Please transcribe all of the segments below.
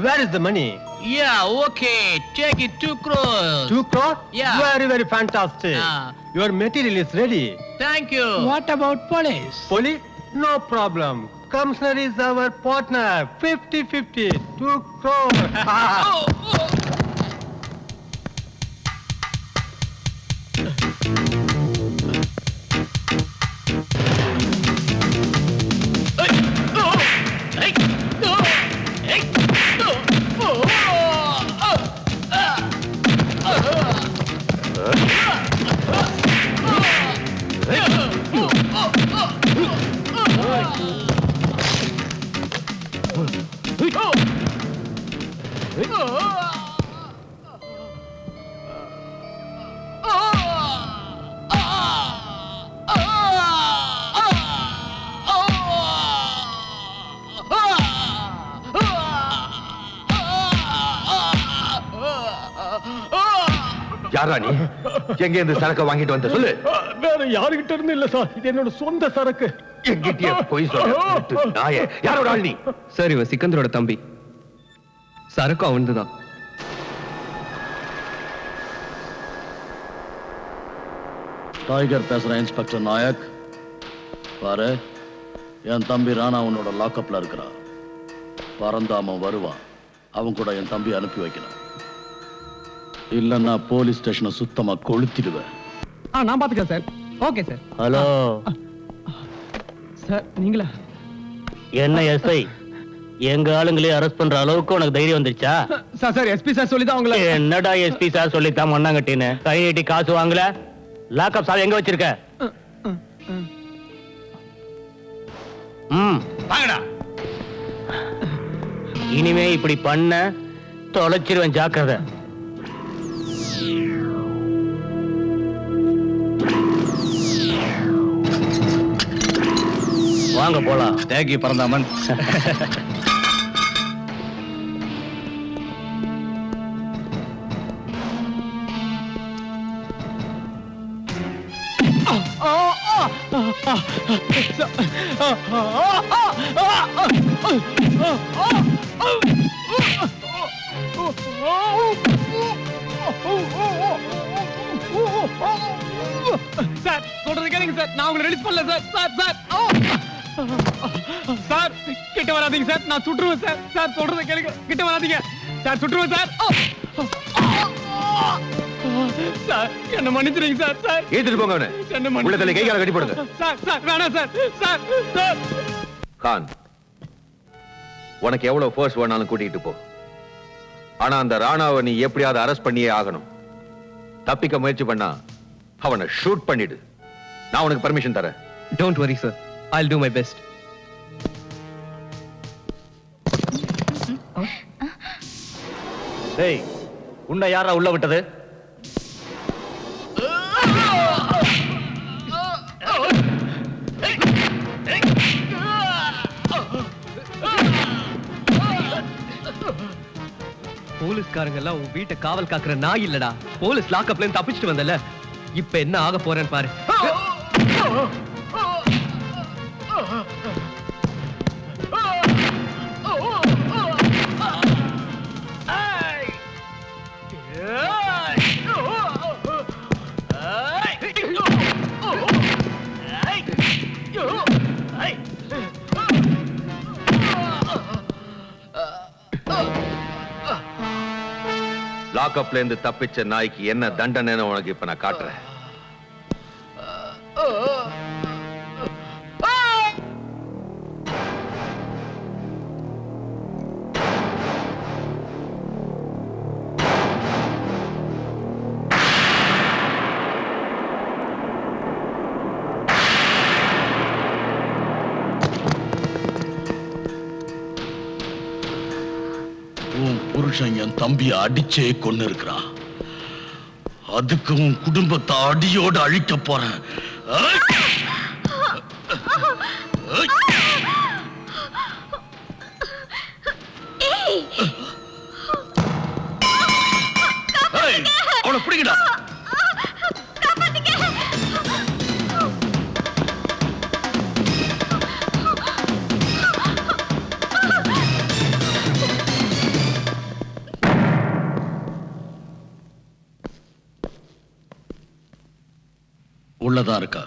Where is the money? Yeah, okay. Take it 2 crores. 2 crore? Yeah. Very, very fantastic. Your material is ready. Thank you. What about police? Police? No problem. Commissioner is our partner. 50-50. 2 crore. Oh, oh. யாரா நீ? எங்க இருந்து சரக்கு வாங்கிட்டு வந்த சொல்லு. வேற யாருகிட்ட இருந்து இல்ல சார். இது என்னோட சொந்த சரக்கு. எங்கிட்டே போய் சொல்ல. நாயே, யாரோட ஆள் நீ? சார், இவன் சிக்கந்தரோட தம்பி. சரக்கு அவன்துதான். டைகர் பேசுறேன் இன்ஸ்பெக்டர் நாயக். பாரு, என் தம்பி ராணா உன்னோட லாக்அப்ல இருக்கிறான். பறந்தாம வருவான். அவன் கூட என் தம்பி அனுப்பி வைக்கணும். இல்லன்னா போலீஸ் ஸ்டேஷனை சுத்தமா கொளுத்திடுவேன். நான் பாத்துக்கிறேன் sir. Okay sir. Hello sir, நீங்களா? என்ன எஸ்ஐ, எங்க ஆளுங்களே அரெஸ்ட் பண்ற அளவுக்கு உனக்கு தைரியம் வந்துருச்சா? சார் எஸ்பி சார் சொல்லிதான் உங்களை. என்னடா எஸ்பி சார் சொல்லித்தான் மண்ணாங்கட்டின்னு கை நீட்டி காசு வாங்கல? லாக்அப் சாவி எங்க வச்சிருக்க? வாங்கடா. இனிமே இப்படி பண்ண தொலைச்சிருவேன், ஜாக்கிரதை. வாங்க போலாம். தேக்கி பறந்தாமன். சார், சொல்றது கேளுங்க சார். நான் உங்களை ரிலீஸ் பண்ணல சார். சார் சார், கிட்ட வராதீங்க சார். நான் சுட்டுருவேன் சார். சார், சொல்றதை கேளுங்க. கிட்ட வராதீங்க சார். சுட்டுருவேன் சார். சார், என்ன மன்னிச்சிருங்க சார். சார், ஏத்துட்டு போங்க அவனை. என்ன உள்ளத்துல கை கால கட்டி போடுங்க. சார் வேணாம் சார். சார் கான், உனக்கு எவ்வளவு ஃபோர்ஸ் வேணாலும் கூட்டிட்டு போ. ஆனா அந்த ராணாவை நீ எப்படியாவது அரெஸ்ட் பண்ணியே ஆகணும். தப்பிக்க முயற்சி பண்ணா அவனை ஷூட் பண்ணிடு. நான் உனக்கு பர்மிஷன் தரேன். Don't worry, sir. I'll do my best. டேய், உன்னை யாரா உள்ள விட்டது? போலீஸ்காரங்க எல்லாம் உன் வீட்டை காவல் காக்குற நாய் இல்லடா. போலீஸ் லாக்அப்ல இருந்து தப்பிச்சிட்டு வந்தல. இப்ப என்ன ஆக போறேன்னு பாரு. லாக்அப்ல இருந்து தப்பிச்ச நாய்க்கு என்ன தண்டனைன்னு உனக்கு இப்ப நான் காட்டுறேன். புருஷன் என் தம்பியை அடிச்சே கொண்டு இருக்கிறான். அதுக்கு உன் குடும்பத்தை அடியோடு அழிக்க போறேன். அவனை பிடிக்கடா. அங்கதான் இருக்கா.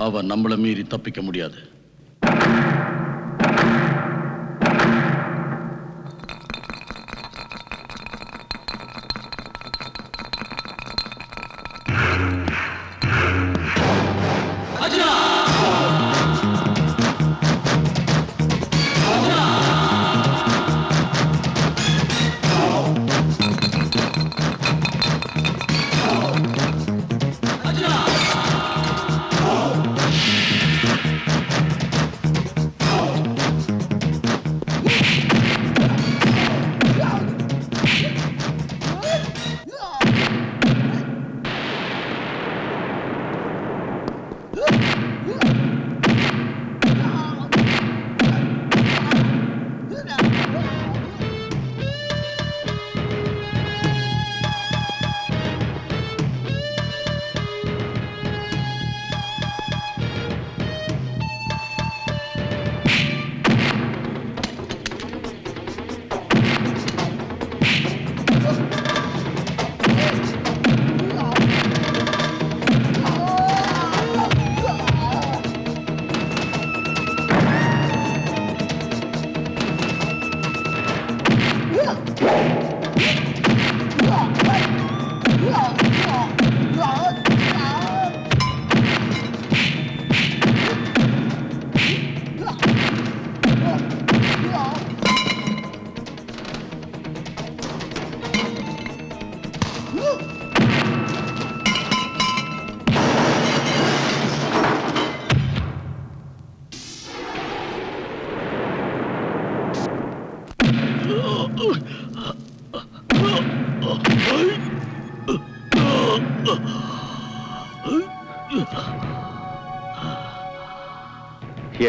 அவ நம்மள மீறி தப்பிக்க முடியாது.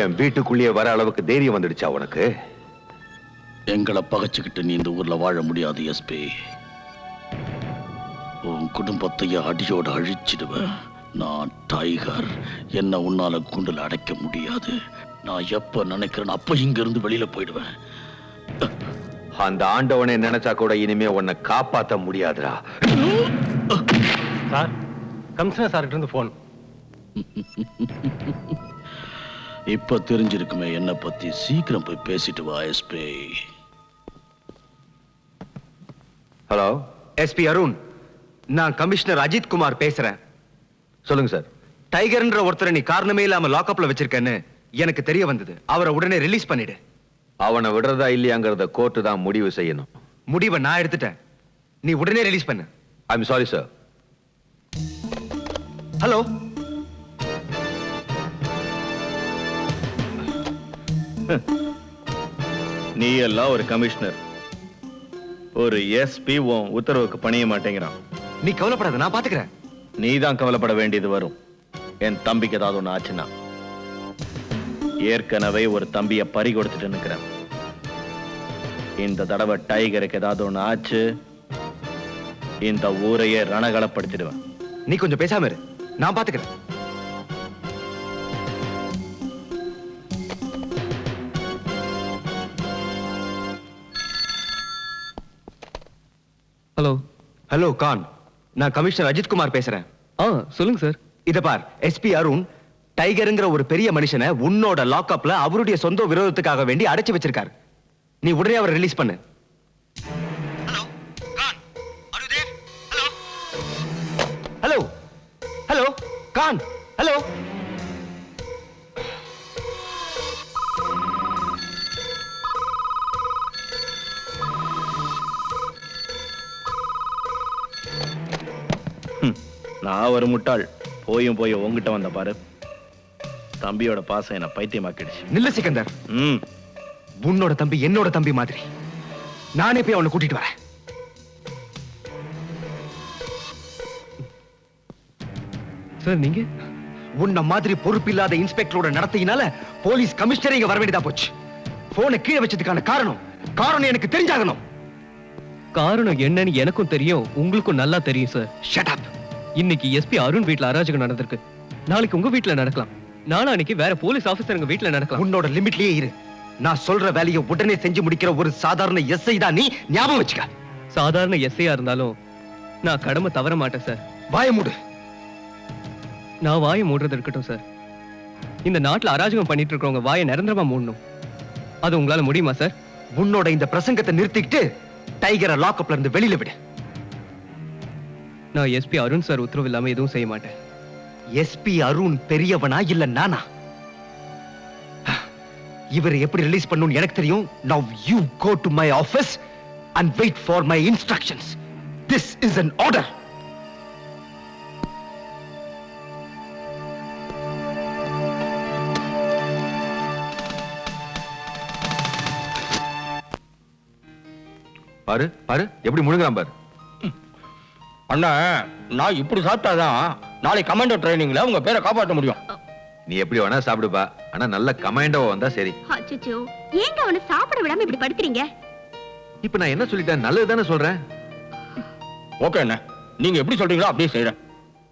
என் வீட்டுக்குள்ளேயே வர அளவுக்கு தைரியம் வந்துடுச்சா உனக்கு? எங்களை பகைச்சுக்கிட்டு நீ இந்த ஊர்ல வாழ முடியாது எஸ்பி. உன் குடும்பத்தையே அடியோடு அழிச்சிடுவேன். நான் டைகர். என்ன உன்னால குண்டுல அடைக்க முடியாது. நான் எப்ப நினைக்கிறேன் அப்ப இங்க இருந்து வெளியில போயிடுவேன். அந்த ஆண்டவனை நினைச்சா கூட இனிமே உன்னை காப்பாத்த முடியாதுடா. சார், கமிஷனர் சார்கிட்ட இருந்து போன். இப்ப தெரிஞ்சிருக்குமே என்ன பத்தி. சீக்கிரம் போய் பேசிட்டு வா எஸ்பி. ஹலோ, எஸ்பி அருண், நான் கமிஷனர் அஜித் குமார் பேசுறேன். சொல்லுங்க சார். டைகர்ன்ற ஒருத்தரை நீ காரணமே இல்லாம லாக்அப்ல வச்சிருக்கேன்னு எனக்கு தெரிய வந்தது. அவரை உடனே ரிலீஸ் பண்ணிடு. அவனை விடுறதா இல்லையாங்கிறத கோர்ட்டு தான் முடிவு செய்யணும். முடிவை நான் எடுத்துட்டேன். நீ உடனே ரிலீஸ் பண்ணு. I'm sorry sir. ஹலோ, நீ எல்லாம் ஒரு கமிஷனர், ஒரு எஸ்பி உத்தரவுக்கு பணிய மாட்டேங்கிறான். நீ கவலைப்படாத, நான் பாத்துக்கிறேன். நீ தான் கவலைப்பட வேண்டியது வரும். என் தம்பிக்கு ஏதாவது ஒண்ணு ஆச்சுன்னா. ஏற்கனவே ஒரு தம்பிய பறி கொடுத்துட்டு நிக்கிறேன். இந்த தடவை டைகருக்கு ஏதாவது ஒண்ணு ஆச்சு, இந்த ஊரையே ரணகலப்படுத்திடுவேன். நீ கொஞ்சம் பேசாம இரு, நான் பாத்துக்கிறேன். ஹலோ. ஹலோ கான், நான் கமிஷனர் அஜித் குமார் பேசுறேன். சொல்லுங்க சார். இத பார், எஸ்பி அருண் டைகருங்கிற ஒரு பெரிய மனுஷனை உன்னோட லாக்அப்ல அவருடைய சொந்த விரோதத்துக்காக வேண்டி அடைச்சு வச்சிருக்காரு. நீ உடனே அவரை ரிலீஸ் பண்ணு. Hello hello Khan, hello. நான் ஒரு முட்டாள். போயும் உங்ககிட்ட வந்த பாரு. தம்பியோட பாசம் என்ன பைத்தியமாக்கிடுச்சு. நில்ல சிக்கந்தர். உன்னோட தம்பி என்னோட தம்பி மாதிரி. நானே போய் அவனை கூட்டிட்டு வரேன். சார், நீங்க உன்ன மாதிரி பொறுப்பில்லாத இன்ஸ்பெக்டரோட நடத்தையினால போலீஸ் கமிஷனரே இங்க வர வேண்டியதா போச்சு. போனை கீழே வச்சதுக்கான காரணம் எனக்கு தெரிஞ்சாகணும். காரணம் என்னன்னு எனக்கும் தெரியும், உங்களுக்கும் நல்லா தெரியும் சார். Shut up. இன்னைக்கு எஸ்பி அருண் வீட்ல அராஜகம் நடந்திருக்கு. நாளைக்கு உங்க வீட்ல நடக்கலாம். நாளைக்கு வேற போலீஸ் ஆபீசருங்க வீட்ல நடக்கலாம். உன்னோட லிமிட்லயே இரு. நான் சொல்ற வேலையை உடனே செஞ்சு முடிக்கிற ஒரு சாதாரண எஸ்ஐ தான் நீ. ஞாபகம் வச்சுக்க. சாதாரண எஸ்ஐயா இருந்தாலும் நான் கடமை தவற மாட்டேன் சார். வாய மூடு. நான் வாயை மூடுறது இருக்கட்டும் சார். இந்த நாட்டுல அராஜகம் பண்ணிட்டு இருக்கிறவங்க வாயை நிரந்தரமா மூடணும். அது உங்களால முடியுமா சார்? உன்னோட இந்த பிரசங்கத்தை நிறுத்திக்கிட்டு டைகரை லாக்அப்ல இருந்து வெளியில விடு. நான் எஸ்பி அருண் சார் உத்தரவு இல்லாம எதுவும் செய்ய மாட்டேன். எஸ்பி அருண் பெரியவனா இல்ல நானா? இவரை எப்படி ரிலீஸ் பண்ணனும் எனக்கு தெரியும். Now you go to my office and wait for my instructions. This is an order. பாரு பாரு எப்படி முழுங்குறான் பாரு. அண்ணா நான் இப்படி சாப்பிட்டாதான் நாளை கமாண்டோ ட்ரைனிங்ல உங்க பேரை காப்பாற்ற முடியும். நீ எப்படி வேணா சாப்பிடுப்பா, ஆனா நல்ல கமாண்டோவா வந்தா சரி. அச்சச்சோ, ஏங்க அவனை சாப்பிட விடாம இப்படி படுத்துறீங்க? இப்ப நான் என்ன சொல்லிட்டேன்? நல்லது தானே சொல்றேன். ஓகே அண்ணா, நீங்க எப்படி சொல்றீங்களோ அப்படியே செய்யறேன்.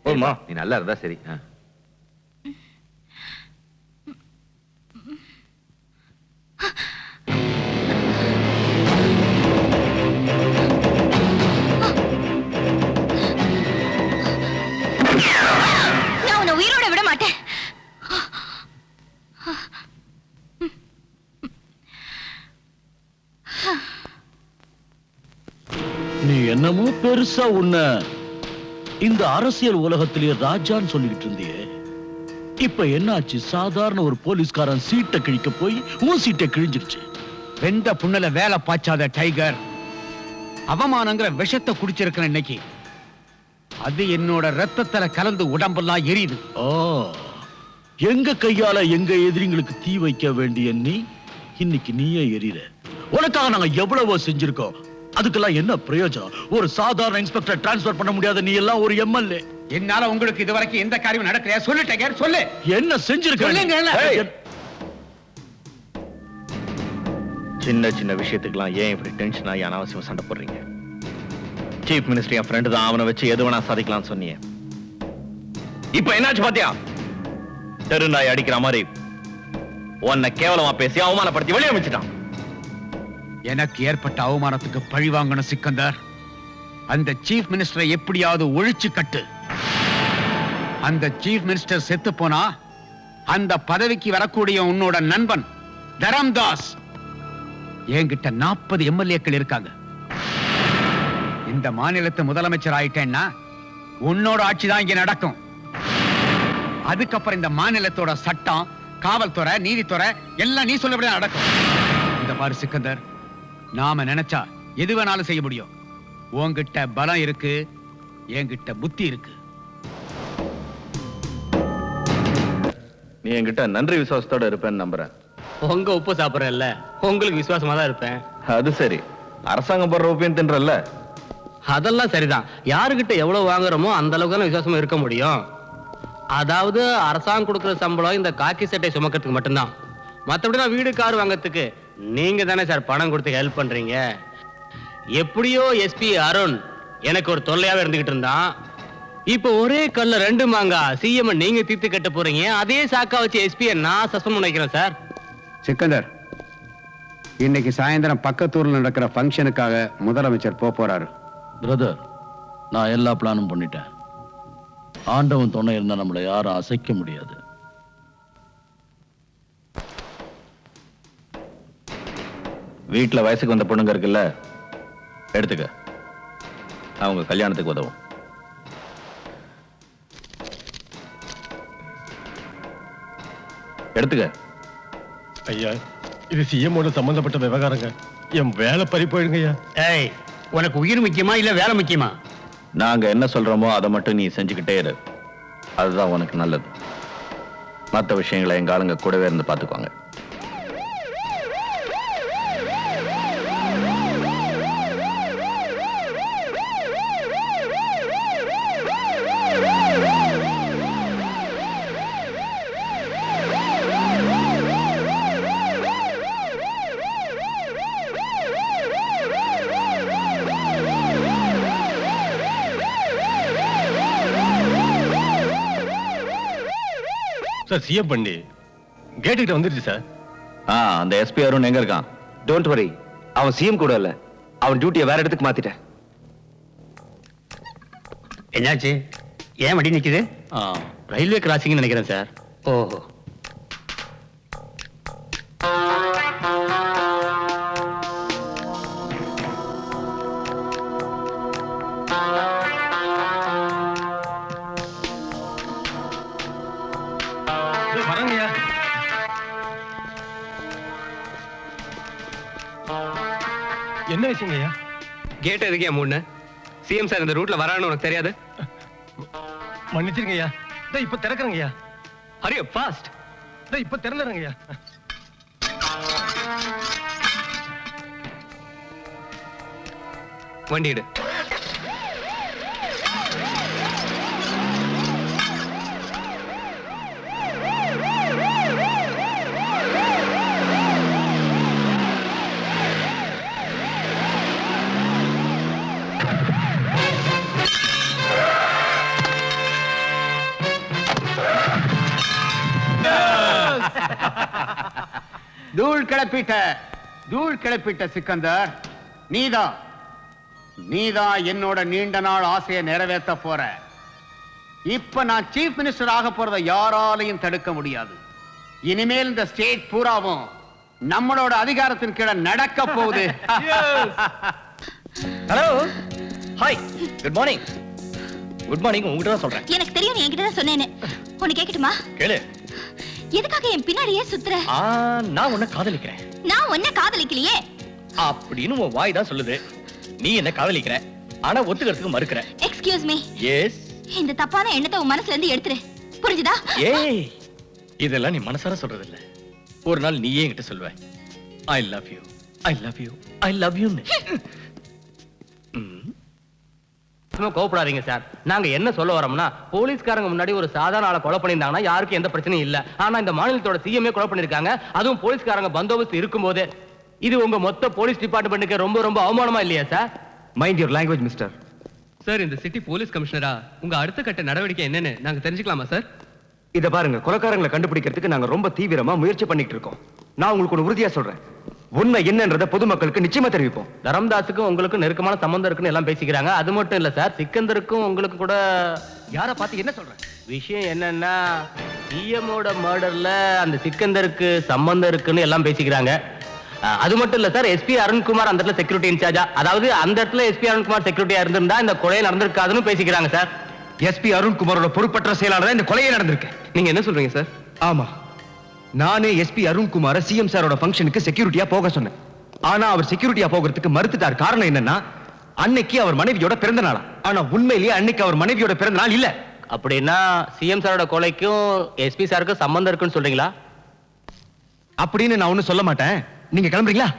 போதுமா? நீ நல்லா இருந்தா சரி. நான் உன்னை உயிரோட விட மாட்டேன். நீ என்னமோ பெருசா உன்னை இந்த அரசியல் உலகத்திலேயே ராஜான்னு சொல்லிக்கிட்டு இருந்தியே. இப்ப என்னாச்சு? சாதாரண ஒரு போலீஸ்காரன் சீட்டை கிழிக்க போய் உன் சீட்டை கிழிஞ்சிருச்சு. வெந்த புண்ணல வேலை பாய்ச்சாத டைகர். அவமானங்கிற விஷத்தை குடிச்சிருக்கிற இன்னைக்கு அது என்னோட ரத்தத்துல கலந்து உடம்பெல்லாம் எரியுது. ஓ, எங்க கையால எங்க எதிரிங்களுக்கு தீ வைக்க வேண்டிய நீ இன்னைக்கு நீயே எரியற. உனக்காக நாங்க எவ்வளவோ செஞ்சிருக்கோம். அதுக்கெல்லாம் என்ன பிரயோஜனம்? ஒரு சாதாரண இன்ஸ்பெக்டர் டிரான்ஸ்பர் பண்ண முடியாத நீ எல்லாம் ஒரு எம்எல்ஏ. என்னால உங்களுக்கு இதுவரைக்கும் எந்த காரியம் நடக்கலையா? சொல்லு டைகர், சொல்லு. என்ன செஞ்சிருக்க? சின்ன சின்ன விஷயத்துக்கெல்லாம் ஏன் இப்படி டென்ஷன் ஆகி அனாவசியமா சண்டை போடுறீங்க? சீஃப் மினிஸ்டர் என் ஃப்ரெண்டு தான், அவனை வச்சு எது வேணா சாதிக்கலாம்னு சொன்னீங்க. இப்ப என்னாச்சு பாத்தியா? தெருநாய் அடிக்கிற மாதிரி உன்னை கேவலமா பேசி அவமானப்படுத்தி வெளியே அமைச்சிட்டான். எனக்கு ஏற்பட்ட அவமானத்துக்கு பழி வாங்கணும் சிக்கந்தர். அந்த சீஃப் மினிஸ்டரை எப்படியாவது ஒழிச்சு கட்டு. அந்த சீஃப் மினிஸ்டர் செத்து போனா அந்த பதவிக்கு வரக்கூடிய உன்னோட நண்பன் தரம்தாஸ் என்கிட்ட 40 எம்எல்ஏக்கள் இருக்காங்க. இந்த மாநிலத்து முதலமைச்சர் ஆயிட்டேன்னா உன்னோட ஆட்சி தான் இங்க நடக்கும். அதுக்கப்புறம் இந்த மாநிலத்தோட சட்டம், காவல்துறை, நீதித்துறை எல்லாம் நீ சொல்லபடிதான் நடக்கும். இந்த பாரு சிக்கந்தர், நாம நினைச்சா எது வேணாலும் செய்ய முடியும். உன்கிட்ட பலம் இருக்கு, என்கிட்ட புத்தி இருக்கு. நீ என்கிட்ட நன்றி விசுவாசத்தோட இருப்பேன்னு நம்புறேன். உங்க உப்பு சாப்பிடறல்ல, உங்களுக்கு விசுவாசமா தான் இருப்பேன். அது சரி, அரசாங்கம் போடுற உப்பையும் தின்றல்ல. அதெல்லாம் சரிதான். யாருகிட்ட எவ்வளவு வாங்குறோமோ அந்த அளவுக்கு தானே விசுவாசமா இருக்க முடியும். அதாவது அரசாங்கம் கொடுக்கிற சம்பளம் இந்த காக்கி சட்டை சுமக்கிறதுக்கு மட்டும்தான். மற்றபடி நான் வீடு கார் வாங்கறதுக்கு நீங்க தானே சார் பணம் கொடுத்து ஹெல்ப் பண்றீங்க. எப்படியோ எஸ்பி அருண் எனக்கு ஒரு தொல்லையாவே இருந்துகிட்டு இருந்தான். இப்ப ஒரே கல்ல 2 மாங்கா சிஎம் நீங்க தீர்த்து கட்ட போறீங்க. அதே சாக்கா வச்சு எஸ்பியை நான் சஸ்பெண்ட் பண்ண வைக்கிறேன் சார். சிக்கந்தர், இன்னைக்கு சாயந்தரம் பக்கத்தூர்ல நடக்கிற ஃபங்க்ஷனுக்காக முதலமைச்சர் போறாரு. பிரதர், நான் எல்லா பிளானும் பண்ணிட்டேன். ஆண்டவன் துணை இருந்தா நம்மளை யாரும் அசைக்க முடியாது. வீட்டுல வயசுக்கு வந்த பொண்ணுங்க இருக்குல்ல, எடுத்துக்க. அவங்க கல்யாணத்துக்கு உதவும். எடுத்துக்க. ஐயா, இது சிஎம்மோட சம்பந்தப்பட்ட விவகாரங்க. என் வேலை பறி போயிடுங்க ஐயா. ஏய், உனக்கு உயிர் முக்கியமா இல்ல வேலை முக்கியமா? நாங்க என்ன சொல்றோமோ அதை மட்டும் நீ செஞ்சுக்கிட்டே இரு. அதுதான் உனக்கு நல்லது. மற்ற விஷயங்களை எங்க ஆளுங்க கூடவே இருந்து பாத்துக்குவாங்க. சார், சிஎம் பண்ணி கேட்டுக்கிட்ட வந்துருச்சு சார். அந்த எஸ்பி அருண் எங்க இருக்கான்? டோன்ட் வரி, அவன் சிஎம் கூட இல்ல. அவன் டியூட்டியை வேற இடத்துக்கு மாத்திட்டேன். என்னாச்சு? ஏன் வண்டி நிக்குது? ரயில்வே கிராசிங் நினைக்கிறேன் சார். ஓஹோ. வரங்கய்யா. என்ன விஷயங்கய்யா? கேட் எதுக்கே மூணு? சிஎம் சார் இந்த ரூட்ல வரான்னு உனக்கு தெரியாது? மன்னிச்சிருங்கய்யா. இப்ப திறக்கிறேங்கய்யா. ஹரியோ ஃபாஸ்ட். இப்ப திறந்துறேங்கய்யா. வண்டி எடு. தூள் கிளப்பிட்ட சிக்கந்தர், நீதான் என்னோட நீண்ட நாள் ஆசையை நிறைவேற்ற போற. இப்ப நான் சீஃப் மினிஸ்டர் ஆக போறதை யாராலையும் தடுக்க முடியாது. இனிமேல் இந்த ஸ்டேட் பூராவும் நம்மளோட அதிகாரத்தின் கீழே நடக்க போகுது. Hello, hi, good morning. Good morning உங்ககிட்ட தான் சொல்றேன். எனக்கு தெரியும், நீ என்கிட்ட தான் சொன்னேன்னு. உன்னை கேட்கட்டுமா? கேளு. எதுக்காக என் பின்னாடியே சுத்துற? நான் உன்னை காதலிக்கிறேன். நான் உன்னை காதலிக்கலையே அப்படின்னு உன் வாய் தான் சொல்லுது. நீ என்ன காதலிக்கிற, ஆனா ஒத்துக்கிறதுக்கு மறுக்கிற. Excuse me. எஸ். இந்த தப்பான எண்ணத்தை உன் மனசுல இருந்து எடுத்துரு. புரிஞ்சுதா? ஏய், இதெல்லாம் நீ மனசார சொல்றது இல்ல. ஒரு நாள் நீயே என்கிட்ட சொல்லுவ, I love you, I love you, I love you. கோவப்படாதீங்க சார். நாங்க என்ன சொல்ல வரோம்னா, போலீஸ்காரங்க முன்னாடி ஒரு சாதாரண ஆளை கொலை பண்ணியிருந்தாங்கன்னா யாருக்கும் எந்த பிரச்சனையும் இல்ல. ஆனா இந்த மாநிலத்தோட சிஎம்ஏ கொலை பண்ணிருக்காங்க, அதுவும் போலீஸ்காரங்க பந்தோபஸ்து இருக்கும்போது. இது உங்க மொத்த போலீஸ் டிபார்ட்மெண்ட்டுக்கு ரொம்ப ரொம்ப அவமானமா இல்லையா sir? Mind your language mister. Sir, இந்த சிட்டி போலீஸ் கமிஷனரா உங்க அடுத்த கட்ட நடவடிக்கை என்னன்னு நாங்க தெரிஞ்சுக்கலாமா சார்? இத பாருங்க, கொலைக்காரங்களை கண்டுபிடிக்கிறதுக்கு நாங்க ரொம்ப தீவிரமா முயற்சி பண்ணிட்டு இருக்கோம். நான் உங்களுக்கு ஒரு உறுதியா சொல்றேன், உண்மை என்னன்றத பொதுமக்களுக்கு நிச்சயமா தெரிவிப்போம். தரம்தாஸுக்கும் உங்களுக்கு நெருக்கமான சம்பந்தம் இருக்குன்னு எல்லாம் பேசிக்கிறாங்க. அது மட்டும் இல்ல சார், சிக்கந்தருக்கும் உங்களுக்கு கூட. யாரை பார்த்து என்ன சொல்ற? விஷயம் என்னன்னா, சிஎம்மோட மர்டர்ல அந்த சிக்கந்தருக்கு சம்பந்தம் இருக்குன்னு எல்லாம் பேசிக்கிறாங்க. அது மட்டும் இல்ல சார், எஸ்பி அருண்குமார் அந்த இடத்துல செக்யூரிட்டி இன்சார்ஜா, அதாவது அந்த இடத்துல எஸ்பி அருண்குமார் செக்யூரிட்டியா இருந்திருந்தா இந்த கொலை நடந்திருக்காதுன்னு பேசிக்கிறாங்க சார். எஸ்பி அருண்குமாரோட பொறுப்பற்ற செயலாளர் இந்த கொலையே நடந்திருக்கு. நீங்க என்ன சொல்றீங்க சார்? ஆமா, நானே எஸ்பி அருண்குமார சிஎம் சாரோட ஃபங்க்ஷனுக்கு செக்யூரிட்டியா போக சொன்னேன். ஆனா அவர் செக்யூரிட்டியா போகிறதுக்கு மறுத்துட்டார். காரணம் என்னன்னா, அன்னைக்கு அவர் மனைவியோட பிறந்த நாளா. ஆனா உண்மையிலேயே அன்னைக்கு அவர் மனைவியோட பிறந்த நாள் இல்ல. அப்படின்னா சிஎம் சாரோட கொலைக்கும் எஸ்பி சாருக்கும் சம்பந்தம் இருக்குன்னு சொல்றீங்களா? அப்படின்னு நான் ஒண்ணும் சொல்ல மாட்டேன். நீங்க கிளம்புறீங்களா?